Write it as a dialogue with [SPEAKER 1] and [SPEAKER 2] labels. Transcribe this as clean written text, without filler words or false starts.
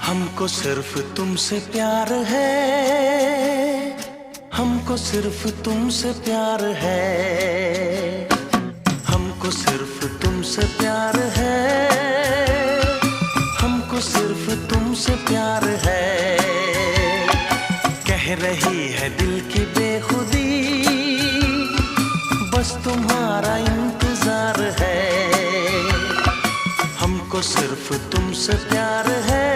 [SPEAKER 1] हमको सिर्फ तुमसे प्यार है, हमको सिर्फ तुमसे प्यार है, हमको सिर्फ तुमसे प्यार है, हमको सिर्फ तुमसे प्यार है। कह रही है दिल की बेखुदी, बस तुम्हारा इंतजार है। हमको सिर्फ तुमसे प्यार है,